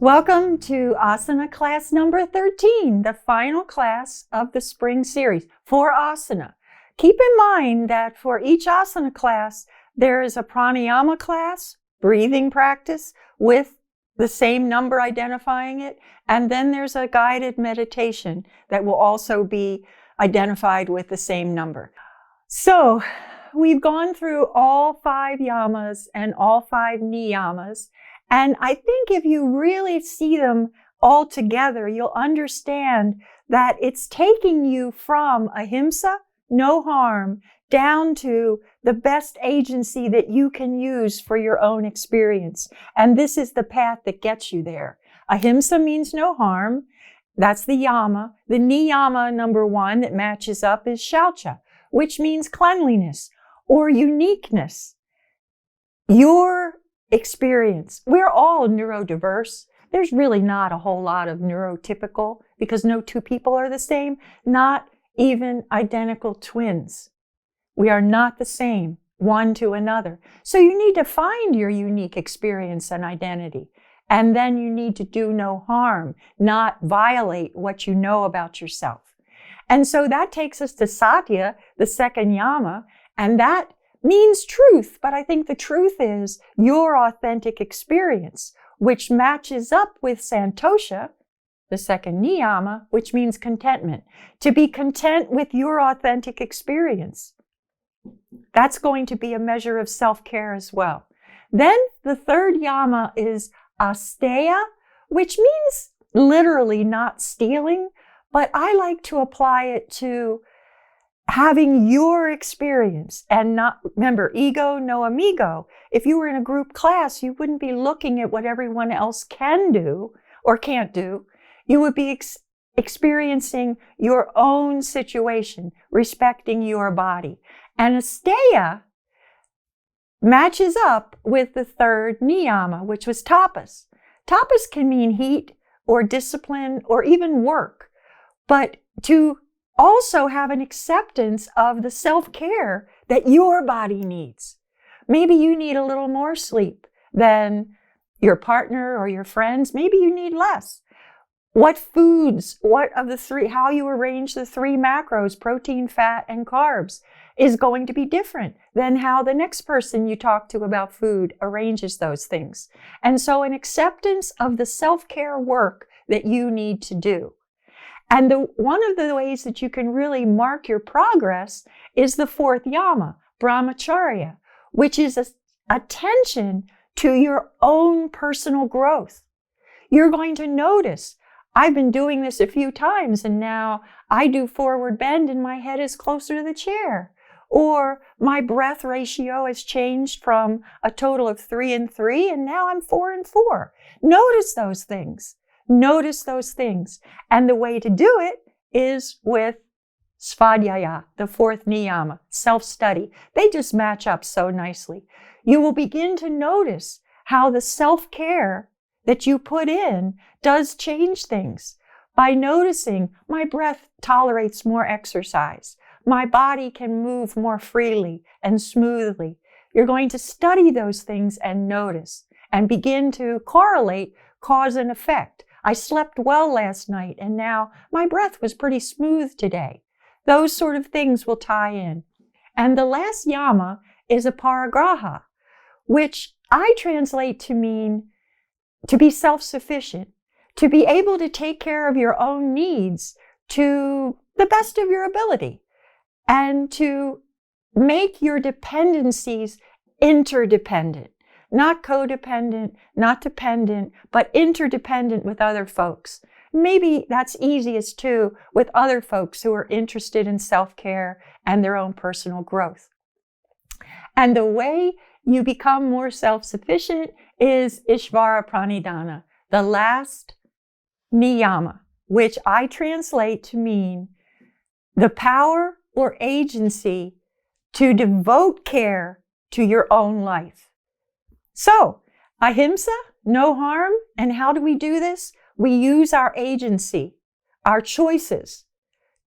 Welcome to Asana class number 13, the final class of the spring series for Asana. Keep in mind that for each Asana class, there is a pranayama class, breathing practice with the same number identifying it, and then there's a guided meditation that will also be identified with the same number. So we've gone through all 5 yamas and all 5 niyamas. And I think if you really see them all together, you'll understand that it's taking you from ahimsa, no harm, down to the best agency that you can use for your own experience. And this is the path that gets you there. Ahimsa means no harm. That's the yama. The niyama number 1 that matches up is shaucha, which means cleanliness or uniqueness. Your experience. We're all neurodiverse. There's really not a whole lot of neurotypical because no 2 people are the same, not even identical twins. We are not the same one to another. So you need to find your unique experience and identity. And then you need to do no harm, not violate what you know about yourself. And so that takes us to satya, the second yama, and that means truth, but I think the truth is your authentic experience, which matches up with santosha, the second niyama, which means contentment. To be content with your authentic experience. That's going to be a measure of self-care as well. Then the third yama is asteya, which means literally not stealing, but I like to apply it to having your experience and not, remember, ego, no amigo. If you were in a group class, you wouldn't be looking at what everyone else can do or can't do. You would be experiencing your own situation, respecting your body. And asteya matches up with the third niyama, which was tapas. Tapas can mean heat or discipline or even work, but to also have an acceptance of the self-care that your body needs. Maybe you need a little more sleep than your partner or your friends. Maybe you need less. What foods, what of the 3, how you arrange the 3 macros, protein, fat, and carbs, is going to be different than how the next person you talk to about food arranges those things. And so an acceptance of the self-care work that you need to do. And one of the ways that you can really mark your progress is the 4th yama, brahmacharya, which is attention to your own personal growth. You're going to notice, I've been doing this a few times and now I do forward bend and my head is closer to the chair. Or my breath ratio has changed from a total of 3 and 3 and now I'm 4 and 4. Notice those things. Notice those things. And the way to do it is with svadhyaya, the 4th niyama, self-study. They just match up so nicely. You will begin to notice how the self-care that you put in does change things. By noticing my breath tolerates more exercise. My body can move more freely and smoothly. You're going to study those things and notice and begin to correlate cause and effect. I slept well last night and now my breath was pretty smooth today. Those sort of things will tie in. And the last yama is aparigraha, which I translate to mean to be self-sufficient, to be able to take care of your own needs to the best of your ability, and to make your dependencies interdependent. Not codependent, not dependent, but interdependent with other folks. Maybe that's easiest too with other folks who are interested in self-care and their own personal growth. And the way you become more self-sufficient is Ishvara Pranidhana, the last niyama, which I translate to mean the power or agency to devote care to your own life. So, ahimsa, no harm, and how do we do this? We use our agency, our choices,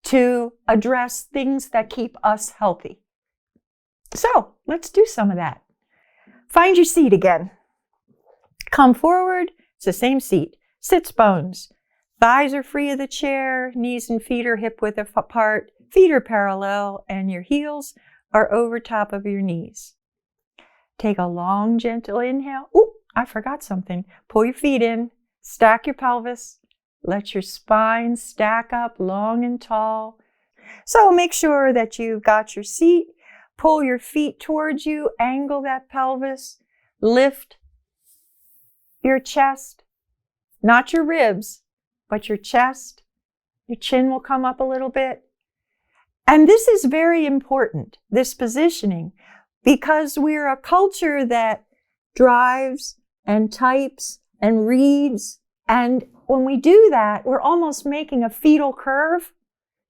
to address things that keep us healthy. So, let's do some of that. Find your seat again. Come forward, it's the same seat. Sits bones. Thighs are free of the chair, knees and feet are hip-width apart, feet are parallel, and your heels are over top of your knees. Take a long, gentle inhale. Ooh, I forgot something. Pull your feet in, stack your pelvis, let your spine stack up long and tall. So make sure that you've got your seat. Pull your feet towards you, angle that pelvis, lift your chest, not your ribs, but your chest. Your chin will come up a little bit. And this is very important, this positioning, because we're a culture that drives and types and reads. And when we do that, we're almost making a fetal curve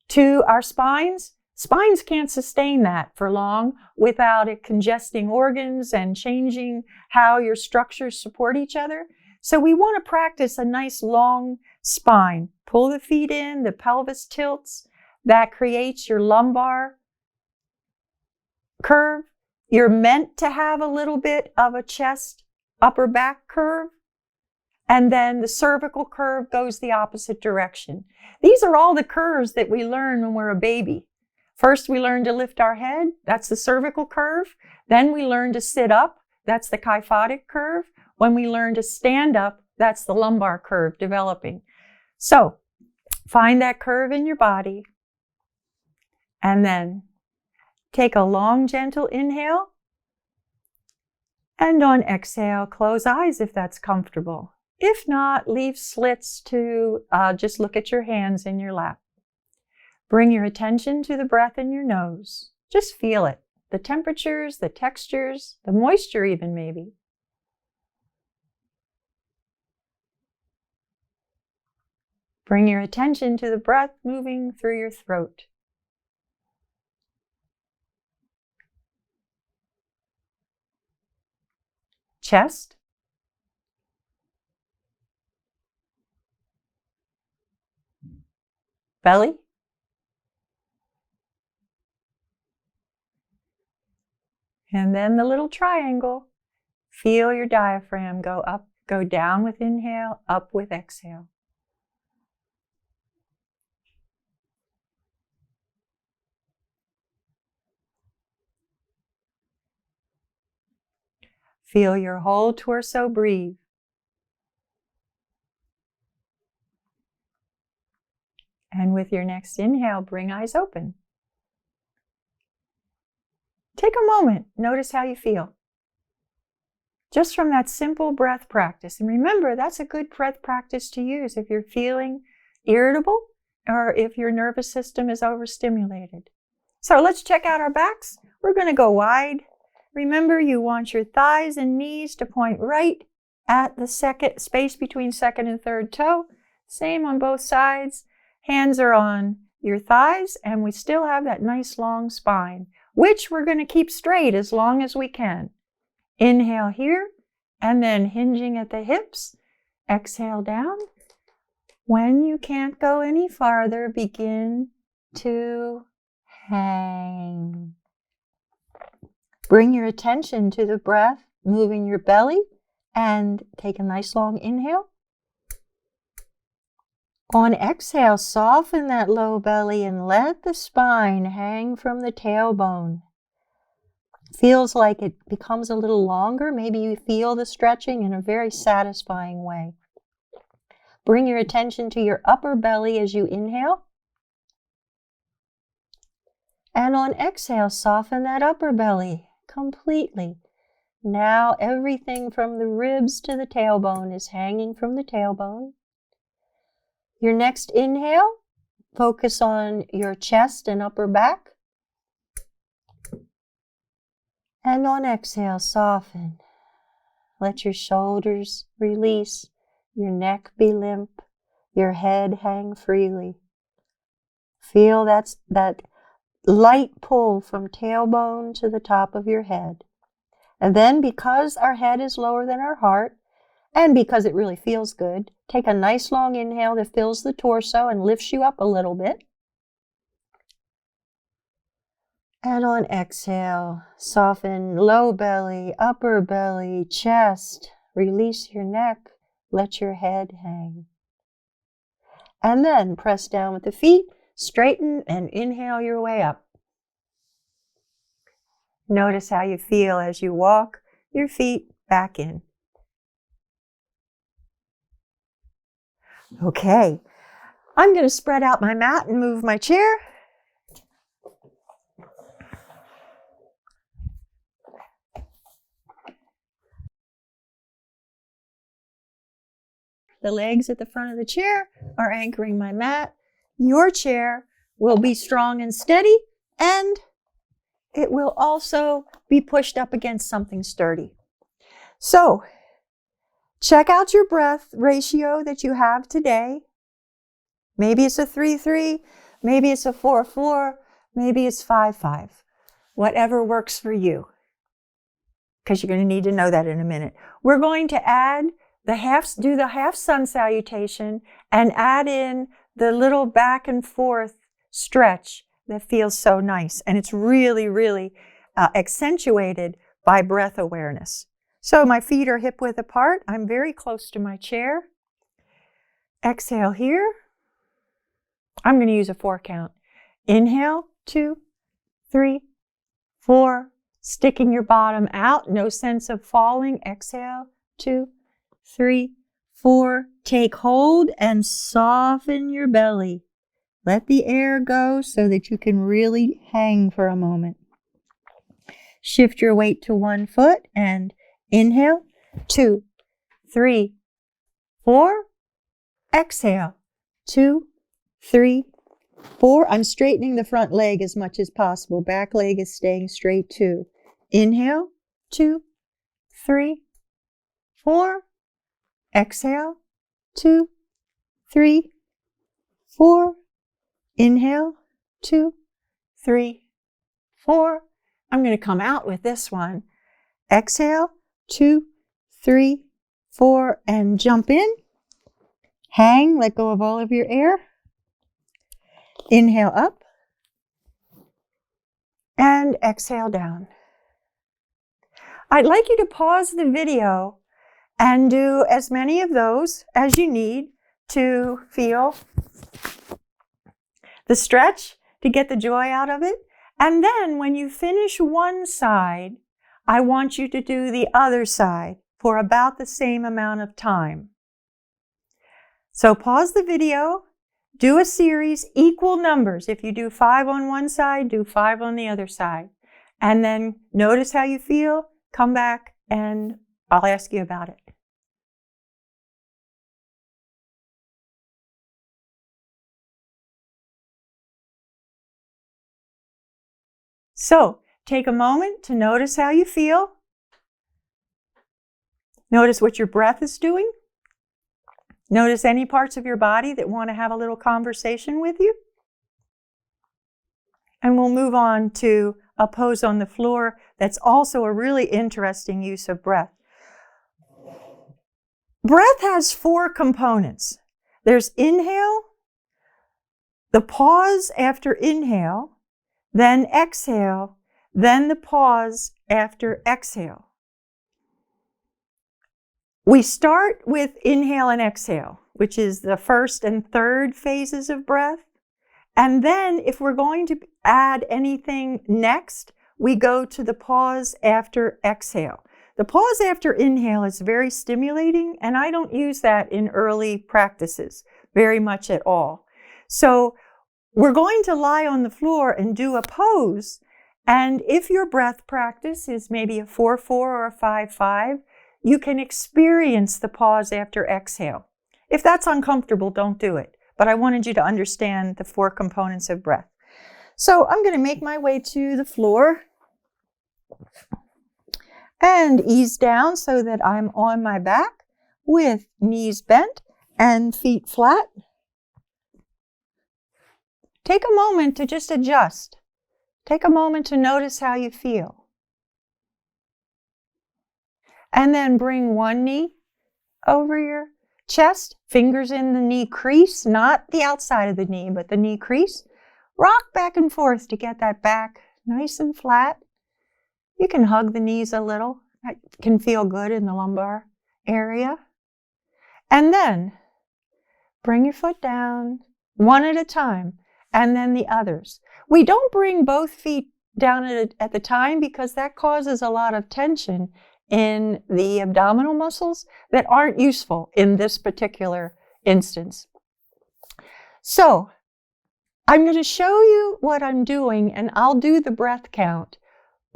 to our spines. Spines can't sustain that for long without it congesting organs and changing how your structures support each other. So we want to practice a nice long spine. Pull the feet in, the pelvis tilts. That creates your lumbar curve. You're meant to have a little bit of a chest, upper back curve. And then the cervical curve goes the opposite direction. These are all the curves that we learn when we're a baby. First, we learn to lift our head. That's the cervical curve. Then we learn to sit up. That's the kyphotic curve. When we learn to stand up, that's the lumbar curve developing. So find that curve in your body. And then take a long, gentle inhale. And on exhale, close eyes if that's comfortable. If not, leave slits to just look at your hands in your lap. Bring your attention to the breath in your nose. Just feel it. The temperatures, the textures, the moisture even maybe. Bring your attention to the breath moving through your throat. Chest. Belly. And then the little triangle. Feel your diaphragm go up, go down with inhale, up with exhale. Feel your whole torso breathe. And with your next inhale, bring eyes open. Take a moment, notice how you feel. Just from that simple breath practice. And remember, that's a good breath practice to use if you're feeling irritable or if your nervous system is overstimulated. So let's check out our backs. We're going to go wide. Remember, you want your thighs and knees to point right at the second space between second and third toe. Same on both sides. Hands are on your thighs, and we still have that nice long spine, which we're going to keep straight as long as we can. Inhale here, and then hinging at the hips. Exhale down. When you can't go any farther, begin to hang. Bring your attention to the breath, moving your belly, and take a nice long inhale. On exhale, soften that low belly and let the spine hang from the tailbone. Feels like it becomes a little longer. Maybe you feel the stretching in a very satisfying way. Bring your attention to your upper belly as you inhale. And on exhale, soften that upper belly completely. Now everything from the ribs to the tailbone is hanging from the tailbone. Your next inhale, focus on your chest and upper back. And on exhale, soften. Let your shoulders release, your neck be limp, your head hang freely. Feel that light pull from tailbone to the top of your head. And then, because our head is lower than our heart, and because it really feels good, take a nice long inhale that fills the torso and lifts you up a little bit. And on exhale, soften low belly, upper belly, chest. Release your neck, let your head hang. And then press down with the feet, straighten, and inhale your way up. Notice how you feel as you walk your feet back in. Okay, I'm going to spread out my mat and move my chair. The legs at the front of the chair are anchoring my mat. Your chair will be strong and steady, and it will also be pushed up against something sturdy. So, check out your breath ratio that you have today. Maybe it's a 3-3, maybe it's a 4-4, maybe it's 5-5. Whatever works for you, because you're going to need to know that in a minute. We're going to add do the half sun salutation and add in the little back and forth stretch that feels so nice. And it's really, really accentuated by breath awareness. So my feet are hip width apart. I'm very close to my chair. Exhale here. I'm going to use a 4 count. Inhale, 2, 3, 4. Sticking your bottom out. No sense of falling. Exhale, 2, 3, 4. Take hold and soften your belly. Let the air go so that you can really hang for a moment. Shift your weight to one foot and inhale, 2, 3, 4. Exhale, 2, 3, 4. I'm straightening the front leg as much as possible. Back leg is staying straight too. Inhale, 2, 3, 4. Exhale, 2, 3, 4. Inhale, 2, 3, 4. I'm going to come out with this one. Exhale, 2, 3, 4, and jump in. Hang, let go of all of your air. Inhale up. And exhale down. I'd like you to pause the video and do as many of those as you need to feel the stretch, to get the joy out of it. And then when you finish one side, I want you to do the other side for about the same amount of time. So pause the video, do a series, equal numbers. If you do 5 on one side, do 5 on the other side. And then notice how you feel, come back, and I'll ask you about it. So, take a moment to notice how you feel. Notice what your breath is doing. Notice any parts of your body that want to have a little conversation with you. And we'll move on to a pose on the floor that's also a really interesting use of breath. Breath has 4 components. There's inhale, the pause after inhale, then exhale, then the pause after exhale. We start with inhale and exhale, which is the first and third phases of breath. And then if we're going to add anything next, we go to the pause after exhale. The pause after inhale is very stimulating, and I don't use that in early practices very much at all. So we're going to lie on the floor and do a pose. And if your breath practice is maybe a 4-4 or a 5-5, you can experience the pause after exhale. If that's uncomfortable, don't do it. But I wanted you to understand the 4 components of breath. So I'm going to make my way to the floor and ease down so that I'm on my back with knees bent and feet flat. Take a moment to just adjust. Take a moment to notice how you feel. And then bring one knee over your chest, fingers in the knee crease, not the outside of the knee, but the knee crease. Rock back and forth to get that back nice and flat. You can hug the knees a little. That can feel good in the lumbar area. And then bring your foot down, one at a time, and then the others. We don't bring both feet down at the time because that causes a lot of tension in the abdominal muscles that aren't useful in this particular instance. So I'm going to show you what I'm doing, and I'll do the breath count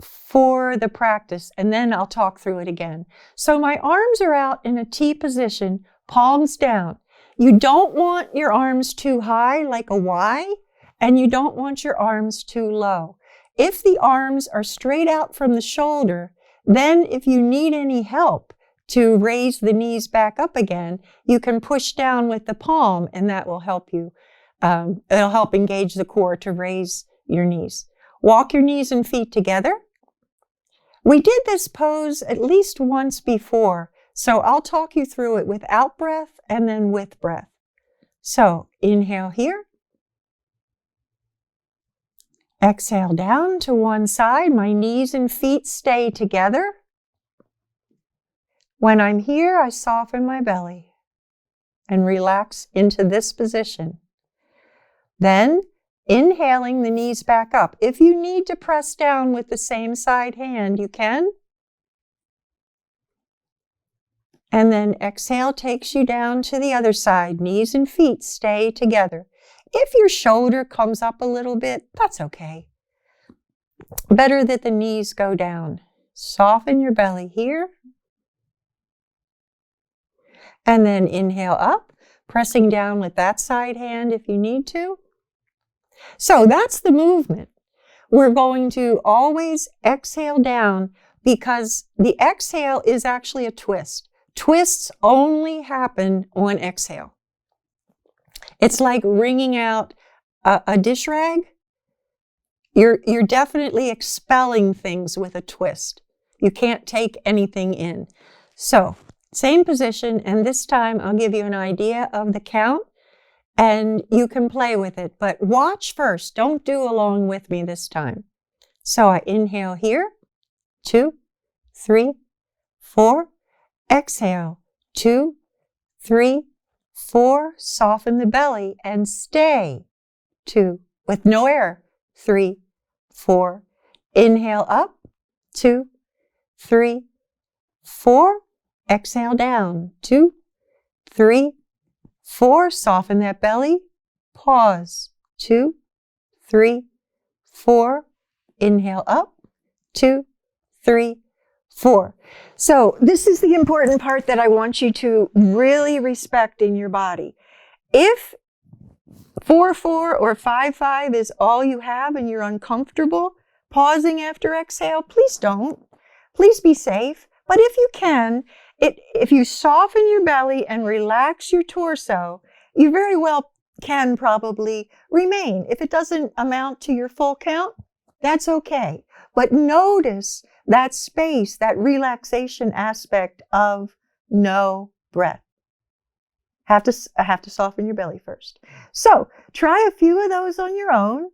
for the practice, and then I'll talk through it again. So my arms are out in a T position, palms down. You don't want your arms too high like a Y, and you don't want your arms too low. If the arms are straight out from the shoulder, then if you need any help to raise the knees back up again, you can push down with the palm, and that will help you. It'll help engage the core to raise your knees. Walk your knees and feet together. We did this pose at least once before, so I'll talk you through it without breath and then with breath. So inhale here. Exhale down to one side. My knees and feet stay together. When I'm here, I soften my belly and relax into this position. Then, inhaling the knees back up. If you need to press down with the same side hand, you can. And then exhale takes you down to the other side. Knees and feet stay together. If your shoulder comes up a little bit, that's okay. Better that the knees go down. Soften your belly here. And then inhale up, pressing down with that side hand if you need to. So that's the movement. We're going to always exhale down because the exhale is actually a twist. Twists only happen on exhale. It's like wringing out a dish rag. You're definitely expelling things with a twist. You can't take anything in. So, same position, and this time I'll give you an idea of the count, and you can play with it. But watch first. Don't do along with me this time. So I inhale here. 2, 3, 4. Exhale. 2, 3, 4. Soften the belly and stay. 2. With no air. 3, 4. Inhale up. 2, 3, 4. Exhale down. 2, 3, 4. Soften that belly. Pause. 2, 3, 4. Inhale up. 2, 3, 4. So this is the important part that I want you to really respect in your body. If 4-4 or 5-5 is all you have and you're uncomfortable pausing after exhale, please don't. Please be safe. But if you can, if you soften your belly and relax your torso, you very well can probably remain. If it doesn't amount to your full count, that's okay. But notice that space, that relaxation aspect of no breath. Have to soften your belly first. So try a few of those on your own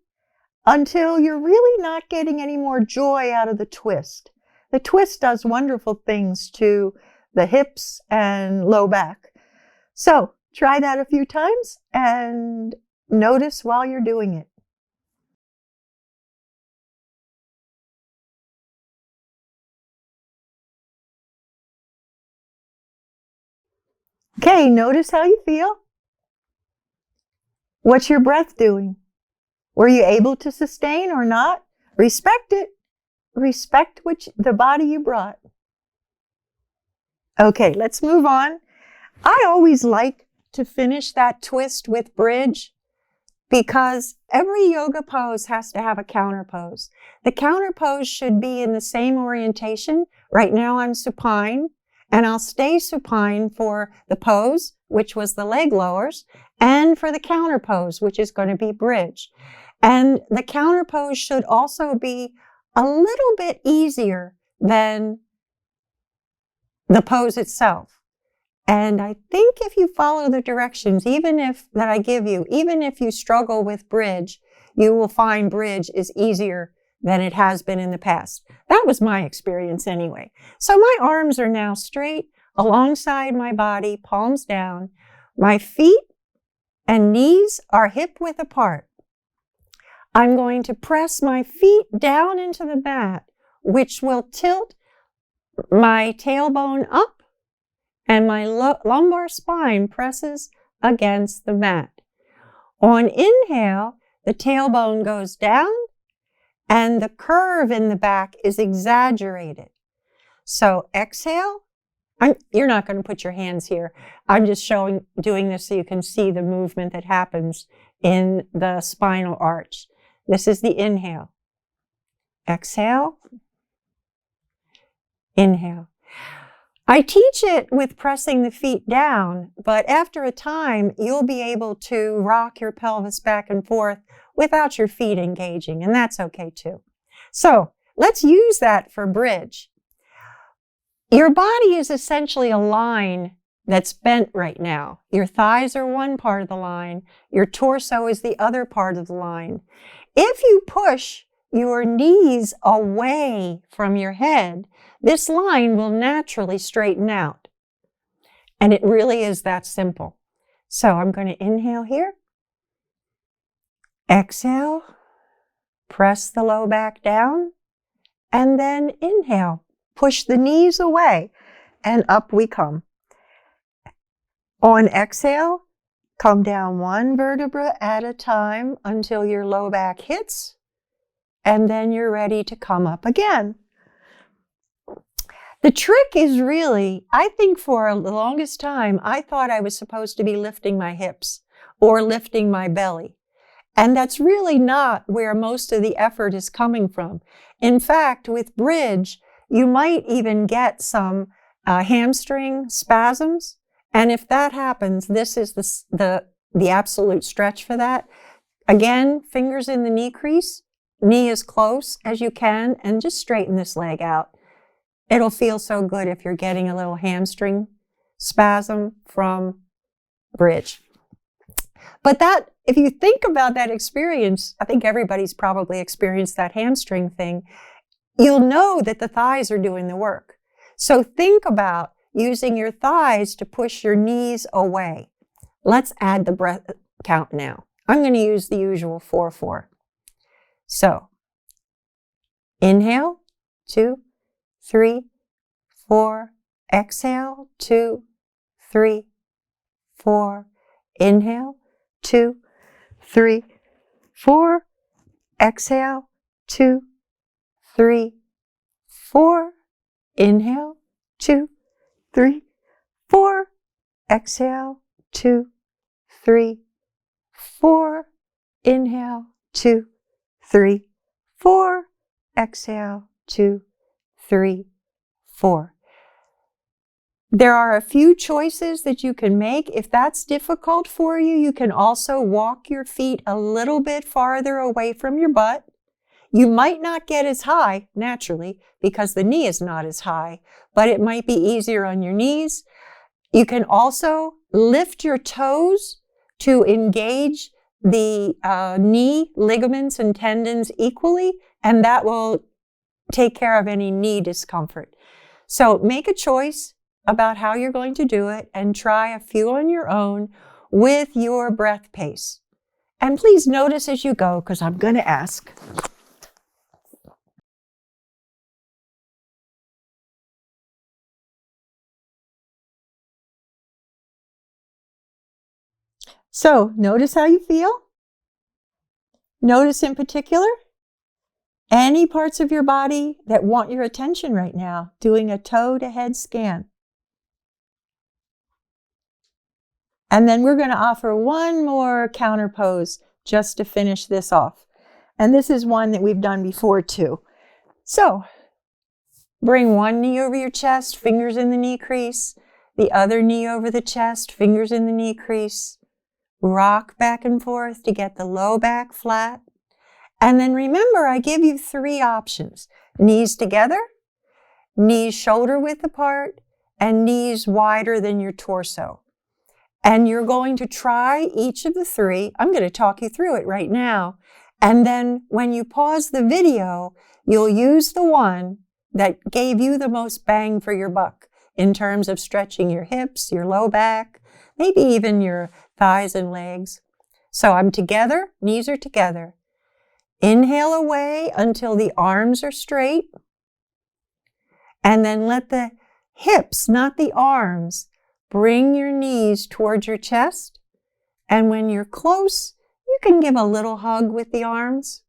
until you're really not getting any more joy out of the twist. The twist does wonderful things to the hips and low back. So try that a few times and notice while you're doing it. Okay, notice how you feel. What's your breath doing? Were you able to sustain or not? Respect it. Respect the body you brought. Okay, let's move on. I always like to finish that twist with bridge because every yoga pose has to have a counter pose. The counter pose should be in the same orientation. Right now I'm supine, and I'll stay supine for the pose, which was the leg lowers, and for the counter pose, which is going to be bridge. And the counter pose should also be a little bit easier than the pose itself. And I think if you follow the directions, that I give you, even if you struggle with bridge, you will find bridge is easier than it has been in the past. That was my experience anyway. So my arms are now straight. alongside my body, palms down. My feet and knees are hip-width apart. I'm going to press my feet down into the mat, which will tilt my tailbone up, and my lumbar spine presses against the mat. On inhale, the tailbone goes down, and the curve in the back is exaggerated. So exhale. You're not going to put your hands here. I'm just doing this so you can see the movement that happens in the spinal arch. This is the inhale. Exhale. Inhale. I teach it with pressing the feet down, but after a time, you'll be able to rock your pelvis back and forth without your feet engaging, and that's okay too. So let's use that for bridge. Your body is essentially a line that's bent right now. Your thighs are one part of the line. Your torso is the other part of the line. If you push your knees away from your head, this line will naturally straighten out. And it really is that simple. So I'm going to inhale here. Exhale. Press the low back down. And then inhale. Push the knees away, and up we come. On exhale, come down one vertebra at a time until your low back hits, and then you're ready to come up again. The trick is really, I think for the longest time, I thought I was supposed to be lifting my hips or lifting my belly. And that's really not where most of the effort is coming from. In fact, with bridge, you might even get some hamstring spasms. And if that happens, this is the absolute stretch for that. Again, fingers in the knee crease, knee as close as you can, and just straighten this leg out. It'll feel so good if you're getting a little hamstring spasm from bridge. But if you think about that experience, I think everybody's probably experienced that hamstring thing. You'll know that the thighs are doing the work. So think about using your thighs to push your knees away. Let's add the breath count now. I'm going to use the usual 4-4. So, inhale, 2, 3, 4. Exhale, 2, 3, 4. Inhale, 2, 3, 4. Exhale, 2, 3, 4. Inhale, 2, 3, 4. Exhale, 2, 3, 4. Inhale, 2, 3, 4. Exhale, 2, 3, 4. There are a few choices that you can make. If that's difficult for you, you can also walk your feet a little bit farther away from your butt. You might not get as high, naturally, because the knee is not as high, but it might be easier on your knees. You can also lift your toes to engage the knee ligaments and tendons equally, and that will take care of any knee discomfort. So make a choice about how you're going to do it and try a few on your own with your breath pace. And please notice as you go, because I'm going to ask. So notice how you feel. Notice in particular any parts of your body that want your attention right now, doing a toe to head scan. And then we're going to offer one more counter pose just to finish this off. And this is one that we've done before too. So bring one knee over your chest, fingers in the knee crease. The other knee over the chest, fingers in the knee crease. Rock back and forth to get the low back flat. And then remember, I give you 3 options. Knees together, knees shoulder width apart, and knees wider than your torso. And you're going to try each of the 3. I'm going to talk you through it right now. And then when you pause the video, you'll use the one that gave you the most bang for your buck. in terms of stretching your hips, your low back, maybe even your thighs and legs. So I'm together, knees are together. Inhale away until the arms are straight. And then let the hips, not the arms, bring your knees towards your chest. And when you're close, you can give a little hug with the arms.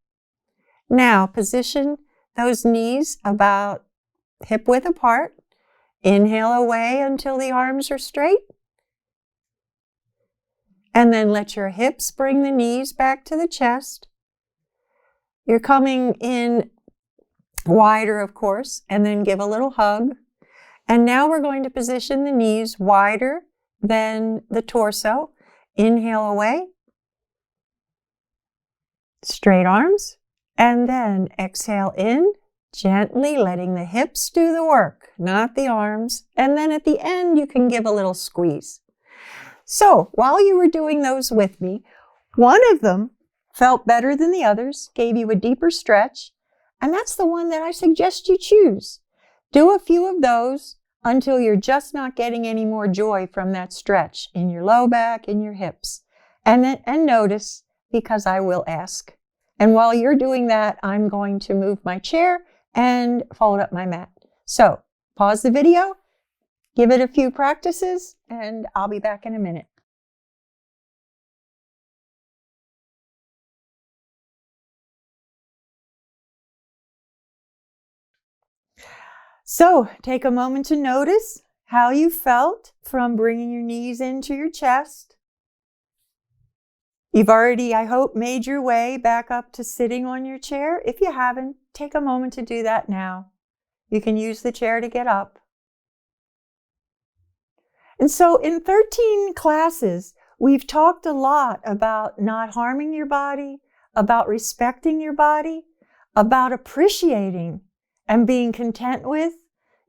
Now, position those knees about hip width apart. Inhale away until the arms are straight. And then let your hips bring the knees back to the chest. You're coming in wider, of course, and then give a little hug. And now we're going to position the knees wider than the torso. Inhale away. Straight arms. And then exhale in, gently letting the hips do the work, not the arms. And then at the end, you can give a little squeeze. So while you were doing those with me, one of them felt better than the others, gave you a deeper stretch, and that's the one that I suggest you choose. Do a few of those until you're just not getting any more joy from that stretch in your low back and your hips. And notice, because I will ask. And while you're doing that, I'm going to move my chair and fold up my mat. So pause the video, give it a few practices, and I'll be back in a minute. So take a moment to notice how you felt from bringing your knees into your chest. You've already, I hope, made your way back up to sitting on your chair. If you haven't, take a moment to do that now. You can use the chair to get up. And so in 13 classes, we've talked a lot about not harming your body, about respecting your body, about appreciating and being content with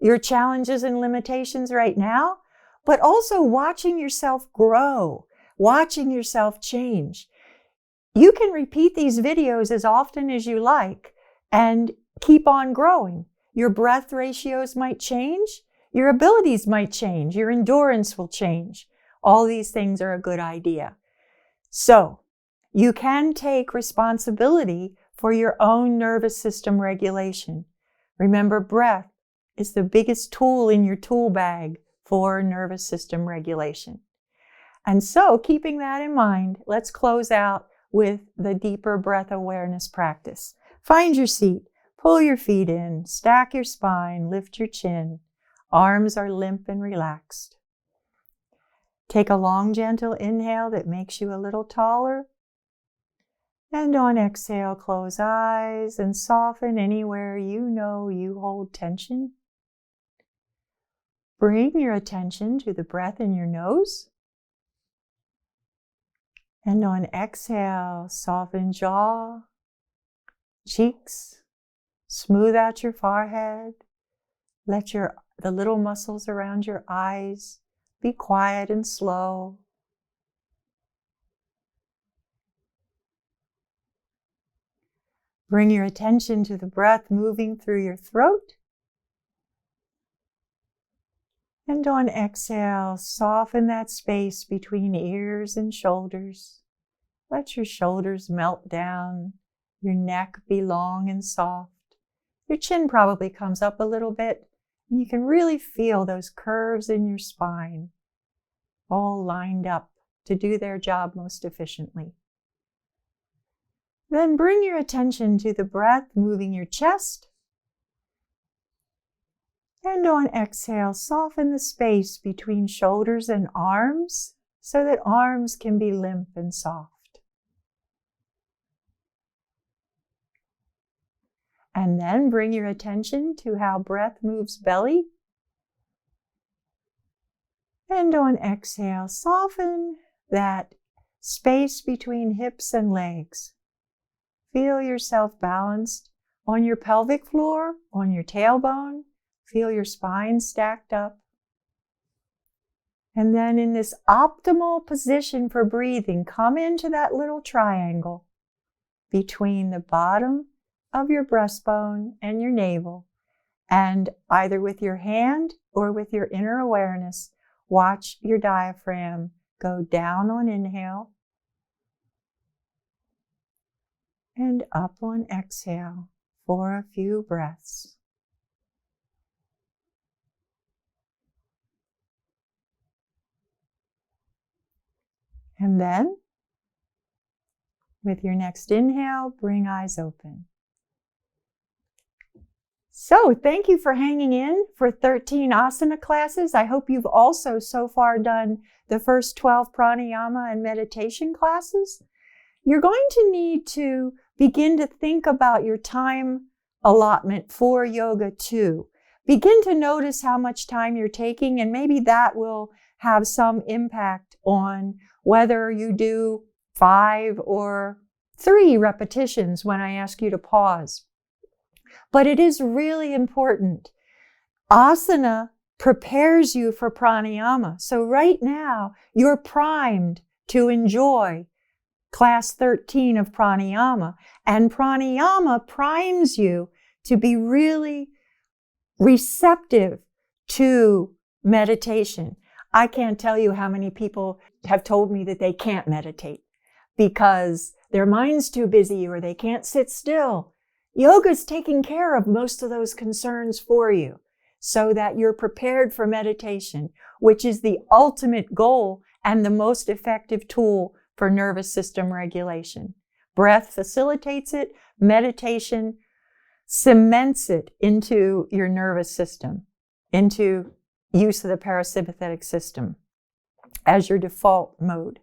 your challenges and limitations right now, but also watching yourself grow, watching yourself change. You can repeat these videos as often as you like and keep on growing. Your breath ratios might change, your abilities might change, your endurance will change. All these things are a good idea. So you can take responsibility for your own nervous system regulation. Remember, breath is the biggest tool in your tool bag for nervous system regulation. And so, keeping that in mind, let's close out with the deeper breath awareness practice. Find your seat, pull your feet in, stack your spine, lift your chin. Arms are limp and relaxed. Take a long, gentle inhale that makes you a little taller. And on exhale, close eyes and soften anywhere you know you hold tension. Bring your attention to the breath in your nose. And on exhale, soften jaw, cheeks, smooth out your forehead. Let the little muscles around your eyes be quiet and slow. Bring your attention to the breath moving through your throat. And on exhale, soften that space between ears and shoulders. Let your shoulders melt down, your neck be long and soft. Your chin probably comes up a little bit, and you can really feel those curves in your spine, all lined up to do their job most efficiently. Then bring your attention to the breath moving your chest. And on exhale, soften the space between shoulders and arms so that arms can be limp and soft. And then bring your attention to how breath moves belly. And on exhale, soften that space between hips and legs. Feel yourself balanced on your pelvic floor, on your tailbone. Feel your spine stacked up. And then in this optimal position for breathing, come into that little triangle between the bottom of your breastbone and your navel. And either with your hand or with your inner awareness, watch your diaphragm go down on inhale and up on exhale for a few breaths. And then, with your next inhale, bring eyes open. So, thank you for hanging in for 13 asana classes. I hope you've also so far done the first 12 pranayama and meditation classes. You're going to need to begin to think about your time allotment for yoga too. Begin to notice how much time you're taking, and maybe that will have some impact on whether you do 5 or 3 repetitions when I ask you to pause. But it is really important. Asana prepares you for pranayama. So right now, you're primed to enjoy class 13 of pranayama. And pranayama primes you to be really receptive to meditation. I can't tell you how many people have told me that they can't meditate because their mind's too busy or they can't sit still. Yoga's taking care of most of those concerns for you so that you're prepared for meditation, which is the ultimate goal and the most effective tool for nervous system regulation. Breath facilitates it. Meditation cements it into your nervous system, into use of the parasympathetic system as your default mode.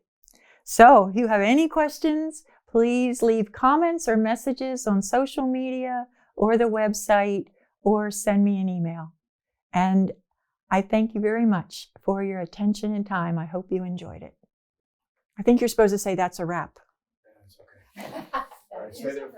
So if you have any questions, please leave comments or messages on social media or the website or send me an email. And I thank you very much for your attention and time. I hope you enjoyed it. I think you're supposed to say that's a wrap. That's okay. All right, stay there.